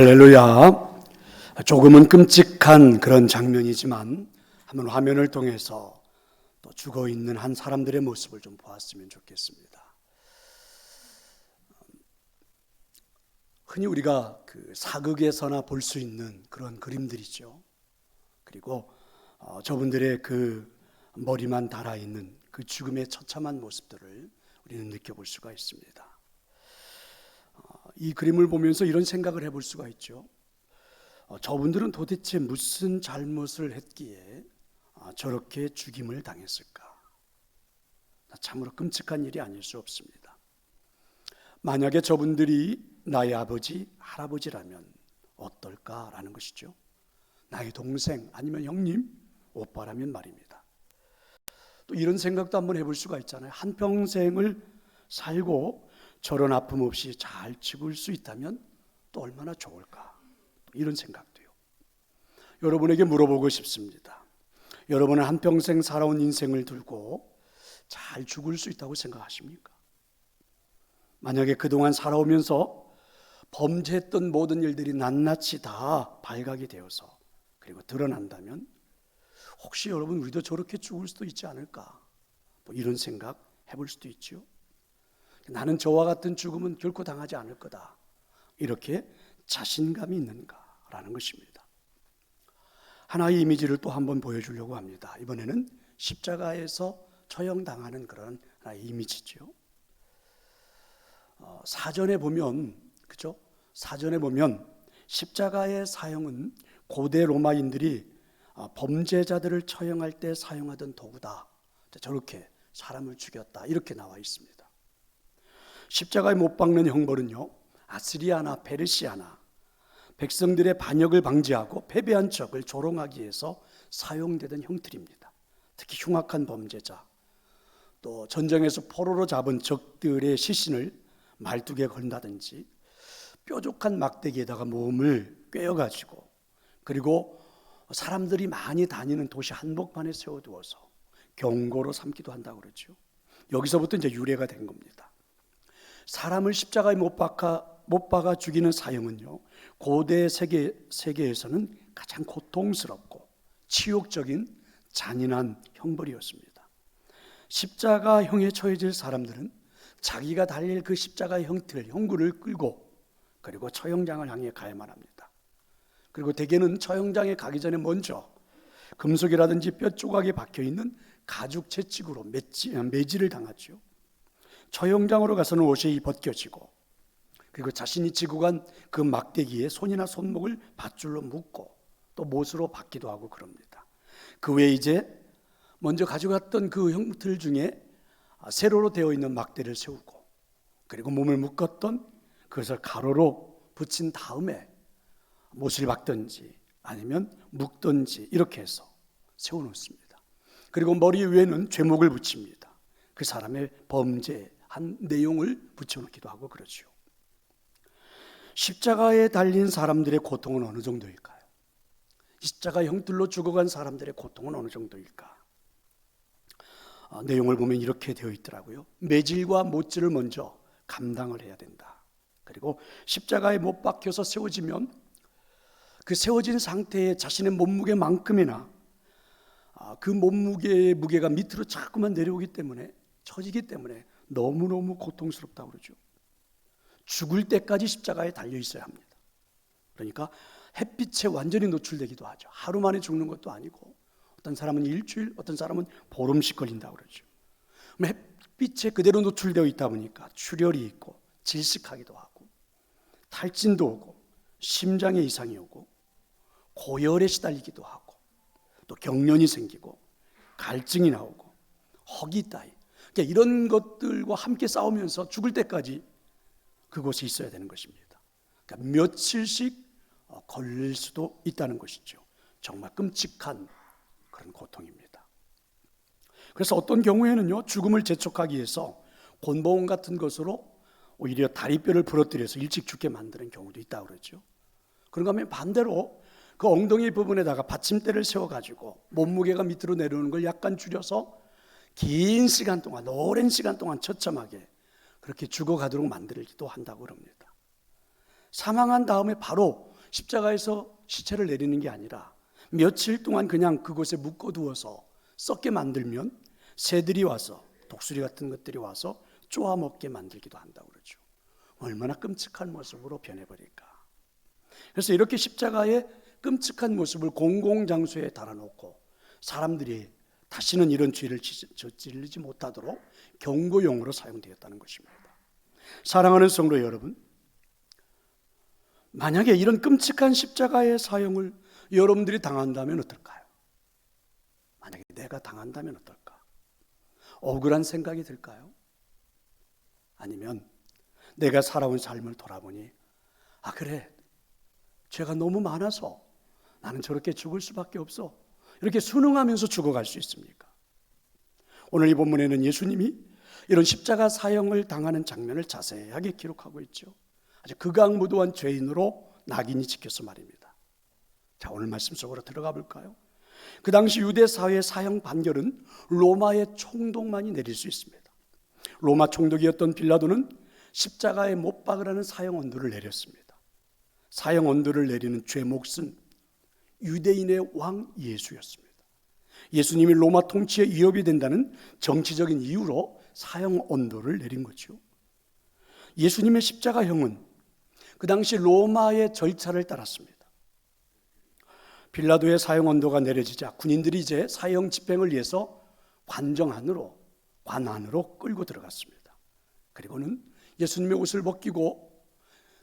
할렐루야. 조금은 끔찍한 그런 장면이지만 한번 화면을 통해서 또 죽어 있는 한 사람들의 모습을 좀 보았으면 좋겠습니다. 흔히 우리가 그 사극에서나 볼 수 있는 그런 그림들이죠. 그리고 저분들의 그 머리만 달아 있는 그 죽음의 처참한 모습들을 우리는 느껴볼 수가 있습니다. 이 그림을 보면서 이런 생각을 해볼 수가 있죠. 저분들은 도대체 무슨 잘못을 했기에 저렇게 죽임을 당했을까? 참으로 끔찍한 일이 아닐 수 없습니다. 만약에 저분들이 나의 아버지, 할아버지라면 어떨까라는 것이죠. 나의 동생 아니면 형님, 오빠라면 말입니다. 또 이런 생각도 한번 해볼 수가 있잖아요. 한평생을 살고 저런 아픔 없이 잘 죽을 수 있다면 또 얼마나 좋을까? 이런 생각도요. 여러분에게 물어보고 싶습니다. 여러분은 한평생 살아온 인생을 두고 잘 죽을 수 있다고 생각하십니까? 만약에 그동안 살아오면서 범죄했던 모든 일들이 낱낱이 다 발각이 되어서 그리고 드러난다면 혹시 여러분 우리도 저렇게 죽을 수도 있지 않을까? 이런 생각 해볼 수도 있죠. 나는 저와 같은 죽음은 결코 당하지 않을 거다. 이렇게 자신감이 있는가라는 것입니다. 하나의 이미지를 또 한번 보여주려고 합니다. 이번에는 십자가에서 처형당하는 그런 하나의 이미지죠. 사전에 보면, 그죠? 사전에 보면 십자가의 사형은 고대 로마인들이 범죄자들을 처형할 때 사용하던 도구다. 저렇게 사람을 죽였다. 이렇게 나와 있습니다. 십자가에 못 박는 형벌은요, 아스리아나 페르시아나 백성들의 반역을 방지하고 패배한 적을 조롱하기 위해서 사용되던 형틀입니다. 특히 흉악한 범죄자, 또 전쟁에서 포로로 잡은 적들의 시신을 말뚝에 건다든지 뾰족한 막대기에다가 몸을 꿰어가지고 그리고 사람들이 많이 다니는 도시 한복판에 세워두어서 경고로 삼기도 한다고 그러죠. 여기서부터 이제 유래가 된 겁니다. 사람을 십자가에 못 박아 죽이는 사형은요, 고대 세계에서는 가장 고통스럽고 치욕적인 잔인한 형벌이었습니다. 십자가형에 처해질 사람들은 자기가 달릴 그 십자가의 형구를 끌고 그리고 처형장을 향해 가야만 합니다. 그리고 대개는 처형장에 가기 전에 먼저 금속이라든지 뼈 조각이 박혀있는 가죽 채찍으로 매질을 당하죠. 처형장으로 가서는 옷이 벗겨지고 그리고 자신이 지고 간 그 막대기에 손이나 손목을 밧줄로 묶고 또 못으로 박기도 하고 그럽니다. 그 외에 이제 먼저 가져갔던 그 형틀 중에 세로로 되어 있는 막대를 세우고 그리고 몸을 묶었던 그것을 가로로 붙인 다음에 못을 박든지 아니면 묶든지 이렇게 해서 세워놓습니다. 그리고 머리 위에는 죄목을 붙입니다. 그 사람의 범죄한 내용을 붙여놓기도 하고 그러죠. 십자가에 달린 사람들의 고통은 어느 정도일까요? 십자가 형틀로 죽어간 사람들의 고통은 어느 정도일까? 내용을 보면 이렇게 되어 있더라고요. 매질과 못질을 먼저 감당을 해야 된다. 그리고 십자가에 못 박혀서 세워지면 그 세워진 상태에 자신의 몸무게만큼이나 그 몸무게의 무게가 밑으로 자꾸만 내려오기 때문에 처지기 때문에 너무너무 고통스럽다고 그러죠. 죽을 때까지 십자가에 달려 있어야 합니다. 그러니까 햇빛에 완전히 노출되기도 하죠. 하루 만에 죽는 것도 아니고 어떤 사람은 일주일, 어떤 사람은 보름씩 걸린다고 그러죠. 햇빛에 그대로 노출되어 있다 보니까 출혈이 있고 질식하기도 하고 탈진도 오고 심장에 이상이 오고 고열에 시달리기도 하고 또 경련이 생기고 갈증이 나오고 허기 따위, 그러니까 이런 것들과 함께 싸우면서 죽을 때까지 그곳에 있어야 되는 것입니다. 그러니까 며칠씩 걸릴 수도 있다는 것이죠. 정말 끔찍한 그런 고통입니다. 그래서 어떤 경우에는요, 죽음을 재촉하기 위해서 곤봉 같은 것으로 오히려 다리뼈를 부러뜨려서 일찍 죽게 만드는 경우도 있다고 그러죠. 그런가 하면 반대로 그 엉덩이 부분에다가 받침대를 세워가지고 몸무게가 밑으로 내려오는 걸 약간 줄여서 긴 시간 동안, 오랜 시간 동안 처참하게 그렇게 죽어가도록 만들기도 한다고 합니다. 사망한 다음에 바로 십자가에서 시체를 내리는 게 아니라 며칠 동안 그냥 그곳에 묶어두어서 썩게 만들면 새들이 와서, 독수리 같은 것들이 와서 쪼아 먹게 만들기도 한다고 그러죠. 얼마나 끔찍한 모습으로 변해버릴까. 그래서 이렇게 십자가의 끔찍한 모습을 공공장소에 달아놓고 사람들이 다시는 이런 죄를 저지르지 못하도록 경고용으로 사용되었다는 것입니다. 사랑하는 성도 여러분, 만약에 이런 끔찍한 십자가의 사용을 여러분들이 당한다면 어떨까요? 만약에 내가 당한다면 어떨까? 억울한 생각이 들까요? 아니면 내가 살아온 삶을 돌아보니 그래, 죄가 너무 많아서 나는 저렇게 죽을 수밖에 없어, 이렇게 순응하면서 죽어갈 수 있습니까? 오늘 이 본문에는 예수님이 이런 십자가 사형을 당하는 장면을 자세하게 기록하고 있죠. 아주 극악무도한 죄인으로 낙인이 찍혀서 말입니다. 자, 오늘 말씀 속으로 들어가 볼까요? 그 당시 유대 사회의 사형 판결은 로마의 총독만이 내릴 수 있습니다. 로마 총독이었던 빌라도는 십자가에 못 박으라는 사형 언도를 내렸습니다. 사형 언도를 내리는 죄목은 유대인의 왕 예수였습니다. 예수님이 로마 통치에 위협이 된다는 정치적인 이유로 사형 언도를 내린 거죠. 예수님의 십자가형은 그 당시 로마의 절차를 따랐습니다. 빌라도의 사형 언도가 내려지자 군인들이 이제 사형 집행을 위해서 관정 안으로 끌고 들어갔습니다. 그리고는 예수님의 옷을 벗기고,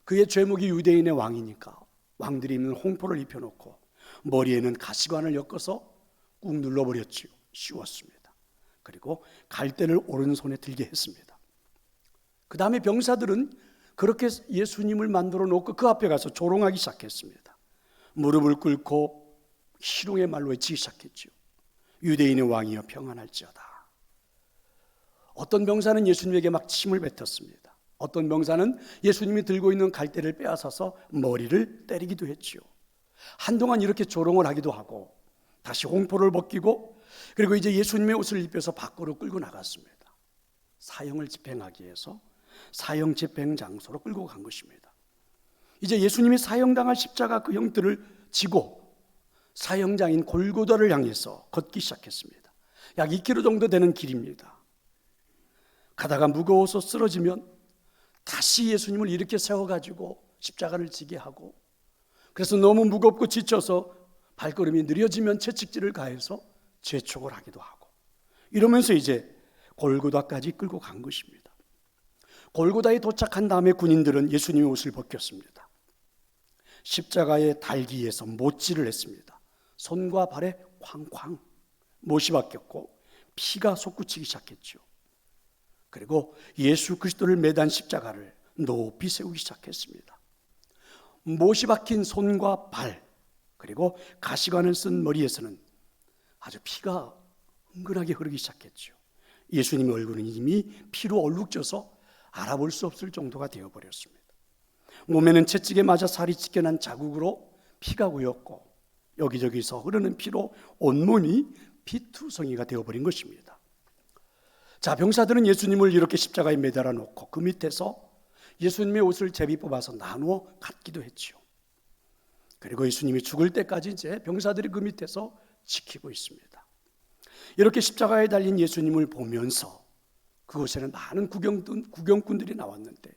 그의 죄목이 유대인의 왕이니까 왕들이 입는 홍포를 입혀놓고 머리에는 가시관을 엮어서 꾹 눌러버렸지요. 씌웠습니다. 그리고 갈대를 오른손에 들게 했습니다. 그 다음에 병사들은 그렇게 예수님을 만들어 놓고 그 앞에 가서 조롱하기 시작했습니다. 무릎을 꿇고 희롱의 말로 외치기 시작했죠. 유대인의 왕이여 평안할지어다. 어떤 병사는 예수님에게 막 침을 뱉었습니다. 어떤 병사는 예수님이 들고 있는 갈대를 빼앗아서 머리를 때리기도 했지요. 한동안 이렇게 조롱을 하기도 하고 다시 홍포를 벗기고, 그리고 이제 예수님의 옷을 입혀서 밖으로 끌고 나갔습니다. 사형을 집행하기 위해서 사형 집행 장소로 끌고 간 것입니다. 이제 예수님이 사형당할 십자가 그 형틀을 지고 사형장인 골고다를 향해서 걷기 시작했습니다. 약 2km 정도 되는 길입니다. 가다가 무거워서 쓰러지면 다시 예수님을 이렇게 세워가지고 십자가를 지게 하고, 그래서 너무 무겁고 지쳐서 발걸음이 느려지면 채찍질을 가해서 재촉을 하기도 하고, 이러면서 이제 골고다까지 끌고 간 것입니다. 골고다에 도착한 다음에 군인들은 예수님의 옷을 벗겼습니다. 십자가에 달기 위해서 못질을 했습니다. 손과 발에 쾅쾅 못이 박혔고 피가 솟구치기 시작했죠. 그리고 예수 그리스도를 매단 십자가를 높이 세우기 시작했습니다. 못이 박힌 손과 발, 그리고 가시관을 쓴 머리에서는 아주 피가 은근하게 흐르기 시작했죠. 예수님의 얼굴은 이미 피로 얼룩져서 알아볼 수 없을 정도가 되어버렸습니다. 몸에는 채찍에 맞아 살이 찢겨난 자국으로 피가 고였고, 여기저기서 흐르는 피로 온몸이 피투성이가 되어버린 것입니다. 자, 병사들은 예수님을 이렇게 십자가에 매달아 놓고 그 밑에서 예수님의 옷을 제비 뽑아서 나누어 갖기도 했지요. 그리고 예수님이 죽을 때까지 이제 병사들이 그 밑에서 지키고 있습니다. 이렇게 십자가에 달린 예수님을 보면서 그곳에는 많은 구경꾼들이 나왔는데,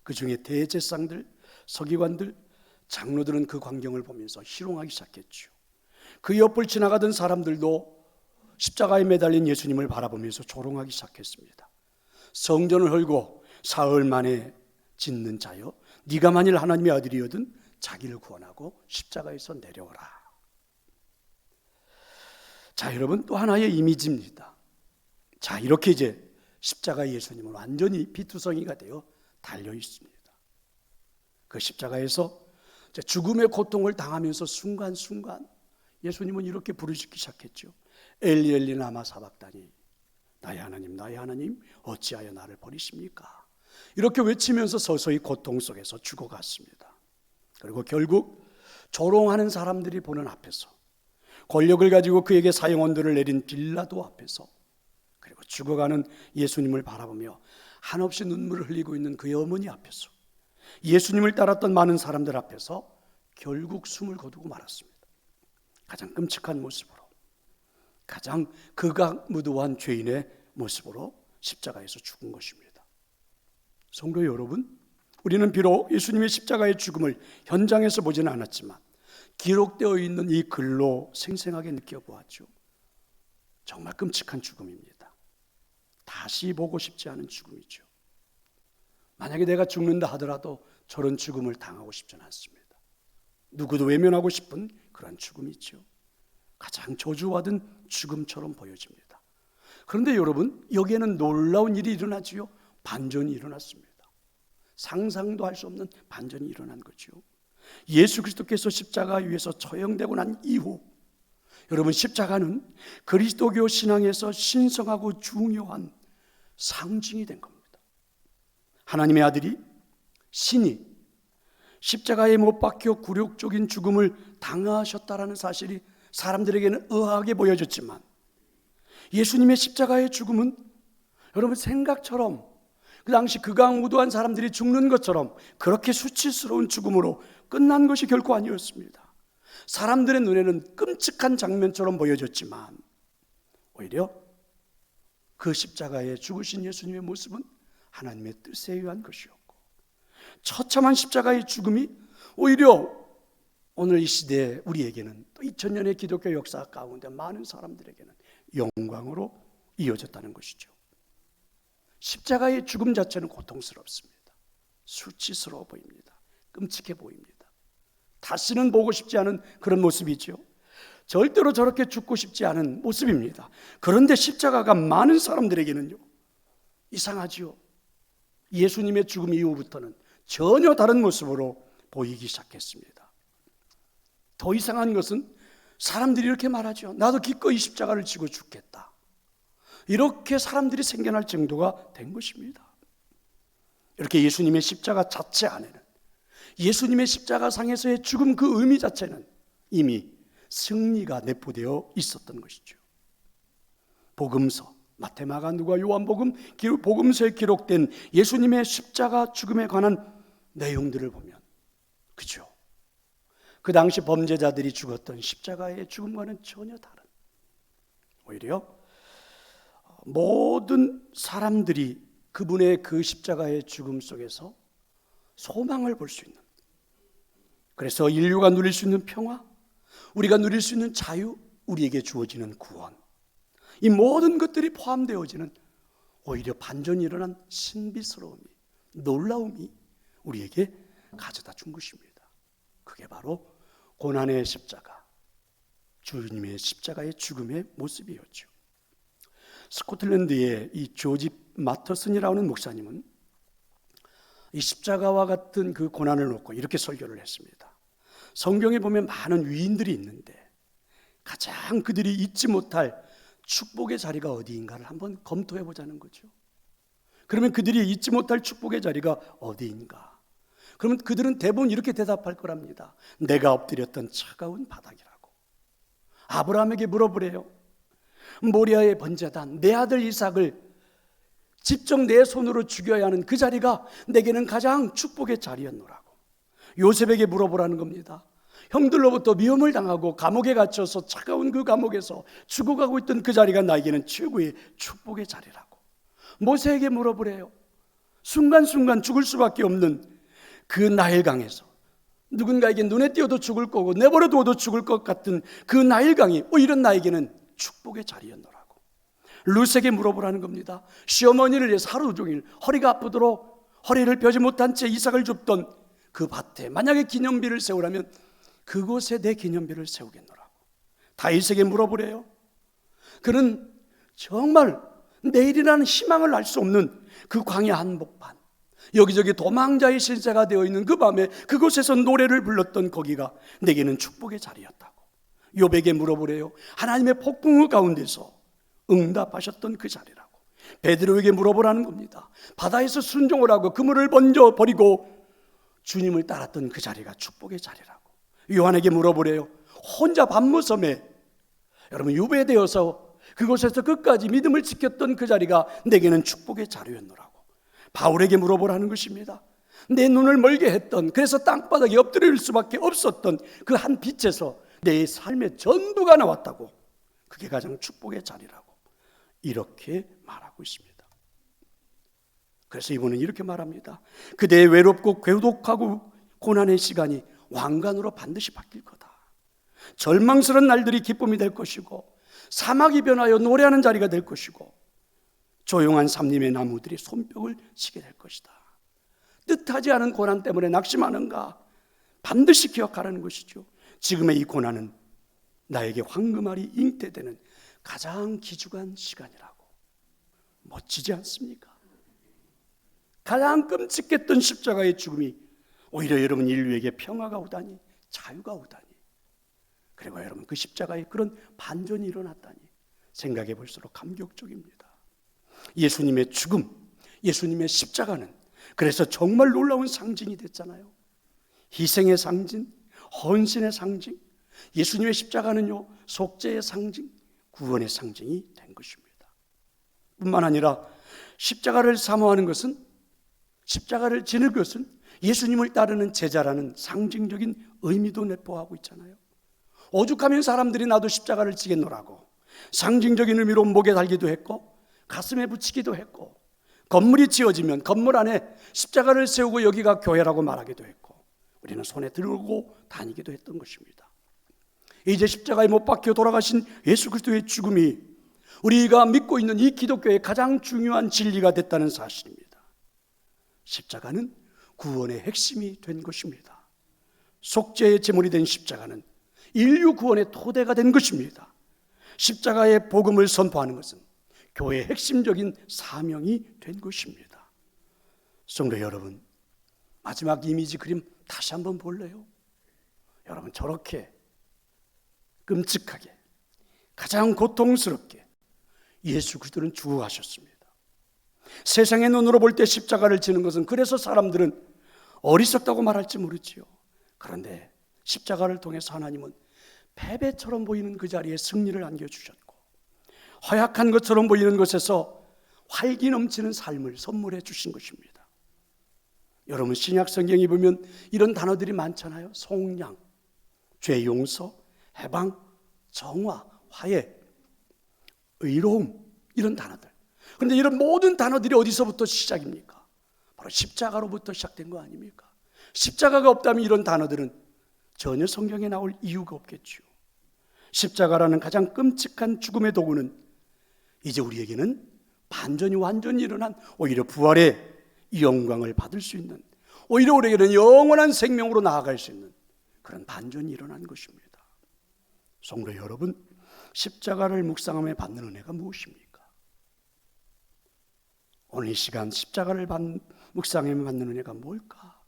그 중에 대제사장들, 서기관들, 장로들은 그 광경을 보면서 희롱하기 시작했죠. 그 옆을 지나가던 사람들도 십자가에 매달린 예수님을 바라보면서 조롱하기 시작했습니다. 성전을 헐고 사흘 만에 짓는 자여, 네가 만일 하나님의 아들이거든 자기를 구원하고 십자가에서 내려오라. 자, 여러분, 또 하나의 이미지입니다. 자, 이렇게 이제 십자가 예수님은 완전히 피투성이가 되어 달려 있습니다. 그 십자가에서 죽음의 고통을 당하면서 순간순간 예수님은 이렇게 부르시기 시작했죠. 엘리 엘리 라마 사박다니, 나의 하나님 어찌하여 나를 버리십니까? 이렇게 외치면서 서서히 고통 속에서 죽어갔습니다. 그리고 결국 조롱하는 사람들이 보는 앞에서, 권력을 가지고 그에게 사형언도를 내린 빌라도 앞에서, 그리고 죽어가는 예수님을 바라보며 한없이 눈물을 흘리고 있는 그의 어머니 앞에서, 예수님을 따랐던 많은 사람들 앞에서 결국 숨을 거두고 말았습니다. 가장 끔찍한 모습으로, 가장 극악무도한 죄인의 모습으로 십자가에서 죽은 것입니다. 성도 여러분, 우리는 비록 예수님의 십자가의 죽음을 현장에서 보지는 않았지만 기록되어 있는 이 글로 생생하게 느껴보았죠. 정말 끔찍한 죽음입니다. 다시 보고 싶지 않은 죽음이죠. 만약에 내가 죽는다 하더라도 저런 죽음을 당하고 싶지는 않습니다. 누구도 외면하고 싶은 그런 죽음이죠. 가장 저주받은 죽음처럼 보여집니다. 그런데 여러분, 여기에는 놀라운 일이 일어나지요. 반전이 일어났습니다. 상상도 할 수 없는 반전이 일어난 거죠. 예수 그리스도께서 십자가 위에서 처형되고 난 이후, 여러분, 십자가는 그리스도교 신앙에서 신성하고 중요한 상징이 된 겁니다. 하나님의 아들이, 신이 십자가에 못 박혀 굴욕적인 죽음을 당하셨다라는 사실이 사람들에게는 의아하게 보여졌지만, 예수님의 십자가의 죽음은 여러분 생각처럼, 그 당시 극악무도한 사람들이 죽는 것처럼 그렇게 수치스러운 죽음으로 끝난 것이 결코 아니었습니다. 사람들의 눈에는 끔찍한 장면처럼 보여졌지만 오히려 그 십자가에 죽으신 예수님의 모습은 하나님의 뜻에 의한 것이었고, 처참한 십자가의 죽음이 오히려 오늘 이 시대에 우리에게는, 또 2000년의 기독교 역사 가운데 많은 사람들에게는 영광으로 이어졌다는 것이죠. 십자가의 죽음 자체는 고통스럽습니다. 수치스러워 보입니다. 끔찍해 보입니다. 다시는 보고 싶지 않은 그런 모습이죠. 절대로 저렇게 죽고 싶지 않은 모습입니다. 그런데 십자가가 많은 사람들에게는요, 이상하지요. 예수님의 죽음 이후부터는 전혀 다른 모습으로 보이기 시작했습니다. 더 이상한 것은 사람들이 이렇게 말하죠. 나도 기꺼이 십자가를 지고 죽겠다. 이렇게 사람들이 생겨날 정도가 된 것입니다. 이렇게 예수님의 십자가 자체 안에는, 예수님의 십자가상에서의 죽음 그 의미 자체는 이미 승리가 내포되어 있었던 것이죠. 복음서, 마태, 마가, 누가, 요한복음, 복음서에 기록된 예수님의 십자가 죽음에 관한 내용들을 보면, 그죠? 그 당시 범죄자들이 죽었던 십자가의 죽음과는 전혀 다른, 오히려 모든 사람들이 그분의 그 십자가의 죽음 속에서 소망을 볼 수 있는, 그래서 인류가 누릴 수 있는 평화, 우리가 누릴 수 있는 자유, 우리에게 주어지는 구원, 이 모든 것들이 포함되어지는 오히려 반전이 일어난 신비스러움이, 놀라움이 우리에게 가져다 준 것입니다. 그게 바로 고난의 십자가, 주님의 십자가의 죽음의 모습이었죠. 스코틀랜드의 이 조지 마터슨이라는 목사님은 이 십자가와 같은 그 고난을 놓고 이렇게 설교를 했습니다. 성경에 보면 많은 위인들이 있는데 가장 그들이 잊지 못할 축복의 자리가 어디인가를 한번 검토해 보자는 거죠. 그러면 그들이 잊지 못할 축복의 자리가 어디인가? 그러면 그들은 대부분 이렇게 대답할 거랍니다. 내가 엎드렸던 차가운 바닥이라고. 아브라함에게 물어보래요. 모리아의 번제단, 내 아들 이삭을 직접 내 손으로 죽여야 하는 그 자리가 내게는 가장 축복의 자리였노라고. 요셉에게 물어보라는 겁니다. 형들로부터 미움을 당하고 감옥에 갇혀서 차가운 그 감옥에서 죽어가고 있던 그 자리가 나에게는 최고의 축복의 자리라고. 모세에게 물어보래요. 순간순간 죽을 수밖에 없는 그 나일강에서 누군가에게 눈에 띄어도 죽을 거고 내버려 두어도 죽을 것 같은 그 나일강이 이런 나에게는 축복의 자리였노라고. 룻에게 물어보라는 겁니다. 시어머니를 위해서 하루 종일 허리가 아프도록 허리를 펴지 못한 채 이삭을 줍던 그 밭에 만약에 기념비를 세우라면 그곳에 내 기념비를 세우겠노라고. 다윗에게 물어보래요. 그는 정말 내일이라는 희망을 알 수 없는 그 광야 한복판, 여기저기 도망자의 실제가 되어 있는 그 밤에 그곳에서 노래를 불렀던 거기가 내게는 축복의 자리였다고. 욥에게 물어보래요. 하나님의 폭풍우 가운데서 응답하셨던 그 자리라고. 베드로에게 물어보라는 겁니다. 바다에서 순종을 하고 그물을 먼저 버리고 주님을 따랐던 그 자리가 축복의 자리라고. 요한에게 물어보래요. 혼자 밤무섬에 여러분 유배되어서 그곳에서 끝까지 믿음을 지켰던 그 자리가 내게는 축복의 자리였노라고. 바울에게 물어보라는 것입니다. 내 눈을 멀게 했던, 그래서 땅바닥에 엎드릴 수밖에 없었던 그 한 빛에서 내 삶의 전부가 나왔다고. 그게 가장 축복의 자리라고 이렇게 말하고 있습니다. 그래서 이분은 이렇게 말합니다. 그대의 외롭고 괴독하고 고난의 시간이 왕관으로 반드시 바뀔 거다. 절망스러운 날들이 기쁨이 될 것이고, 사막이 변하여 노래하는 자리가 될 것이고, 조용한 삼림의 나무들이 손뼉을 치게 될 것이다. 뜻하지 않은 고난 때문에 낙심하는가? 반드시 기억하라는 것이죠. 지금의 이 고난은 나에게 황금알이 잉태되는 가장 기중한 시간이라고. 멋지지 않습니까? 가장 끔찍했던 십자가의 죽음이 오히려 여러분 인류에게 평화가 오다니, 자유가 오다니, 그리고 여러분 그 십자가에 그런 반전이 일어났다니 생각해 볼수록 감격적입니다. 예수님의 죽음, 예수님의 십자가는 그래서 정말 놀라운 상징이 됐잖아요. 희생의 상징, 헌신의 상징, 예수님의 십자가는요, 속죄의 상징, 구원의 상징이 된 것입니다. 뿐만 아니라 십자가를 사모하는 것은, 십자가를 지는 것은 예수님을 따르는 제자라는 상징적인 의미도 내포하고 있잖아요. 오죽하면 사람들이 나도 십자가를 지겠노라고 상징적인 의미로 목에 달기도 했고, 가슴에 붙이기도 했고, 건물이 지어지면 건물 안에 십자가를 세우고 여기가 교회라고 말하기도 했고, 우리는 손에 들고 다니기도 했던 것입니다. 이제 십자가에 못 박혀 돌아가신 예수 그리스도의 죽음이 우리가 믿고 있는 이 기독교의 가장 중요한 진리가 됐다는 사실입니다. 십자가는 구원의 핵심이 된 것입니다. 속죄의 제물이 된 십자가는 인류 구원의 토대가 된 것입니다. 십자가의 복음을 선포하는 것은 교회의 핵심적인 사명이 된 것입니다. 성도 여러분, 마지막 이미지 그림 다시 한번 볼래요? 여러분, 저렇게 끔찍하게, 가장 고통스럽게 예수 그리스도는 죽어가셨습니다. 세상의 눈으로 볼 때 십자가를 지는 것은, 그래서 사람들은 어리석다고 말할지 모르지요. 그런데 십자가를 통해서 하나님은 패배처럼 보이는 그 자리에 승리를 안겨주셨고, 허약한 것처럼 보이는 것에서 활기 넘치는 삶을 선물해 주신 것입니다. 여러분, 신약 성경에 보면 이런 단어들이 많잖아요. 속량, 죄 용서, 해방, 정화, 화해, 의로움, 이런 단어들. 그런데 이런 모든 단어들이 어디서부터 시작입니까? 바로 십자가로부터 시작된 거 아닙니까? 십자가가 없다면 이런 단어들은 전혀 성경에 나올 이유가 없겠죠. 십자가라는 가장 끔찍한 죽음의 도구는 이제 우리에게는 반전이 완전히 일어난, 오히려 부활의 이 영광을 받을 수 있는, 오히려 우리에게는 영원한 생명으로 나아갈 수 있는 그런 반전이 일어난 것입니다. 성도 여러분, 십자가를 묵상하며 받는 은혜가 무엇입니까? 오늘 이 시간 십자가를 묵상하며 받는 은혜가 뭘까?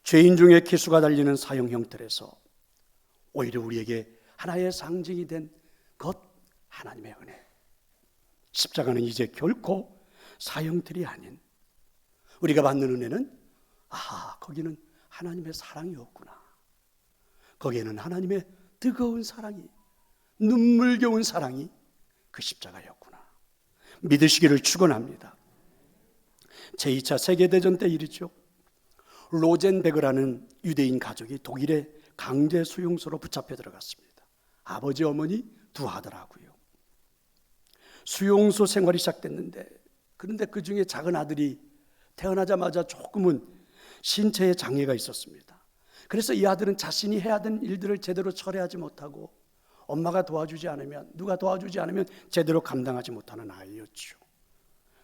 죄인 중에 기수가 달리는 사형 형틀에서 오히려 우리에게 하나의 상징이 된 것, 하나님의 은혜. 십자가는 이제 결코 사형틀이 아닌, 우리가 받는 은혜는, 거기는 하나님의 사랑이었구나, 거기에는 하나님의 뜨거운 사랑이, 눈물겨운 사랑이 그 십자가였구나, 믿으시기를 축원합니다. 제2차 세계대전 때 일이죠. 로젠베그라는 유대인 가족이 독일의 강제 수용소로 붙잡혀 들어갔습니다. 아버지, 어머니 두 아들하고요. 수용소 생활이 시작됐는데, 그런데 그 중에 작은 아들이 태어나자마자 조금은 신체에 장애가 있었습니다. 그래서 이 아들은 자신이 해야 되는 일들을 제대로 처리하지 못하고, 엄마가 도와주지 않으면, 누가 도와주지 않으면 제대로 감당하지 못하는 아이였죠.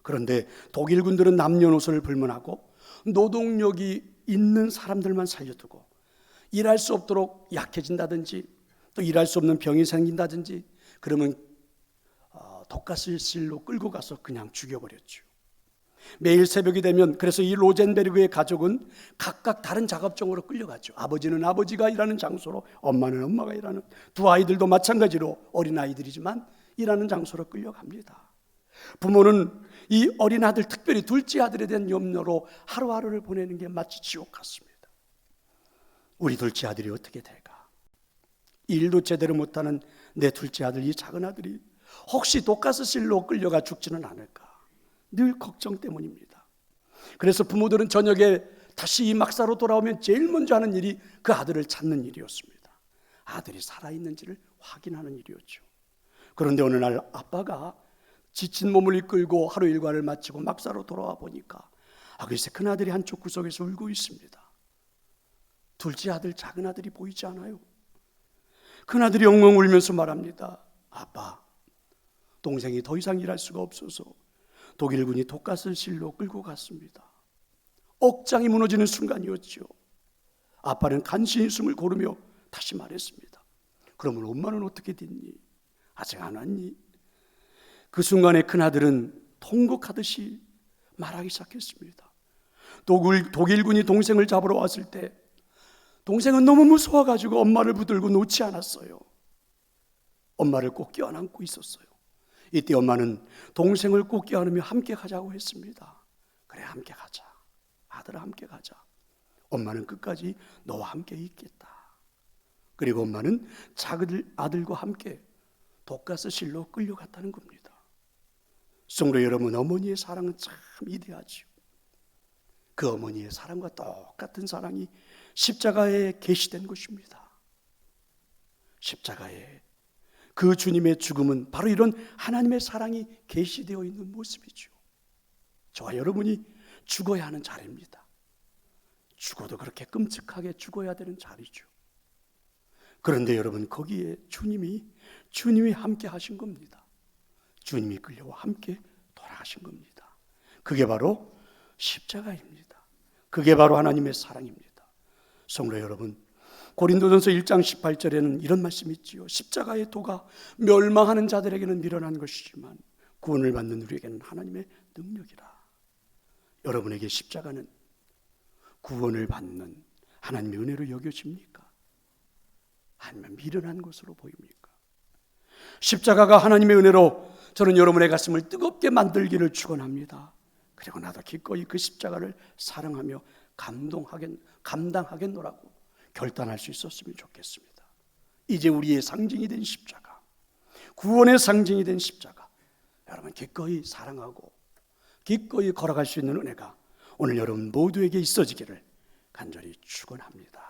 그런데 독일 군들은 남녀노소를 불문하고 노동력이 있는 사람들만 살려두고, 일할 수 없도록 약해진다든지 또 일할 수 없는 병이 생긴다든지 그러면 독가스실로 끌고 가서 그냥 죽여버렸죠. 매일 새벽이 되면, 그래서 이 로젠베르그의 가족은 각각 다른 작업장으로 끌려갔죠. 아버지는 아버지가 일하는 장소로, 엄마는 엄마가 일하는, 두 아이들도 마찬가지로 어린아이들이지만 일하는 장소로 끌려갑니다. 부모는 이 어린 아들, 특별히 둘째 아들에 대한 염려로 하루하루를 보내는 게 마치 지옥 같습니다. 우리 둘째 아들이 어떻게 될까? 일도 제대로 못하는 내 둘째 아들, 이 작은 아들이 혹시 독가스실로 끌려가 죽지는 않을까? 늘 걱정 때문입니다. 그래서 부모들은 저녁에 다시 이 막사로 돌아오면 제일 먼저 하는 일이 그 아들을 찾는 일이었습니다. 아들이 살아있는지를 확인하는 일이었죠. 그런데 어느 날 아빠가 지친 몸을 이끌고 하루 일과를 마치고 막사로 돌아와 보니까 글쎄 큰아들이 한쪽 구석에서 울고 있습니다. 둘째 아들, 작은 아들이 보이지 않아요. 큰아들이 엉엉 울면서 말합니다. 아빠, 동생이 더 이상 일할 수가 없어서 독일군이 독가스를 실로 끌고 갔습니다. 억장이 무너지는 순간이었죠. 아빠는 간신히 숨을 고르며 다시 말했습니다. 그러면 엄마는 어떻게 됐니? 아직 안 왔니? 그 순간에 큰아들은 통곡하듯이 말하기 시작했습니다. 독일군이 동생을 잡으러 왔을 때 동생은 너무 무서워가지고 엄마를 붙들고 놓지 않았어요. 엄마를 꼭 껴안고 있었어요. 이때 엄마는 동생을 꼭 껴안으며 함께 가자고 했습니다. 그래, 함께 가자. 아들아, 함께 가자. 엄마는 끝까지 너와 함께 있겠다. 그리고 엄마는 작은 아들과 함께 독가스 실로 끌려갔다는 겁니다. 성도 여러분, 어머니의 사랑은 참 위대하지요. 그 어머니의 사랑과 똑같은 사랑이 십자가에 계시된 것입니다. 십자가에 그 주님의 죽음은 바로 이런 하나님의 사랑이 계시되어 있는 모습이죠. 저와 여러분이 죽어야 하는 자리입니다. 죽어도 그렇게 끔찍하게 죽어야 되는 자리죠. 그런데 여러분, 거기에 주님이 함께 하신 겁니다. 주님이 끌려와 함께 돌아가신 겁니다. 그게 바로 십자가입니다. 그게 바로 하나님의 사랑입니다. 성도 여러분, 고린도전서 1장 18절에는 이런 말씀이 있지요. 십자가의 도가 멸망하는 자들에게는 미련한 것이지만 구원을 받는 우리에게는 하나님의 능력이라. 여러분에게 십자가는 구원을 받는 하나님의 은혜로 여겨집니까? 아니면 미련한 것으로 보입니까? 십자가가 하나님의 은혜로 저는 여러분의 가슴을 뜨겁게 만들기를 축원합니다. 그리고 나도 기꺼이 그 십자가를 사랑하며 감당하겠노라고 결단할 수 있었으면 좋겠습니다. 이제 우리의 상징이 된 십자가, 구원의 상징이 된 십자가, 여러분 기꺼이 사랑하고 기꺼이 걸어갈 수 있는 은혜가 오늘 여러분 모두에게 있어지기를 간절히 축원합니다.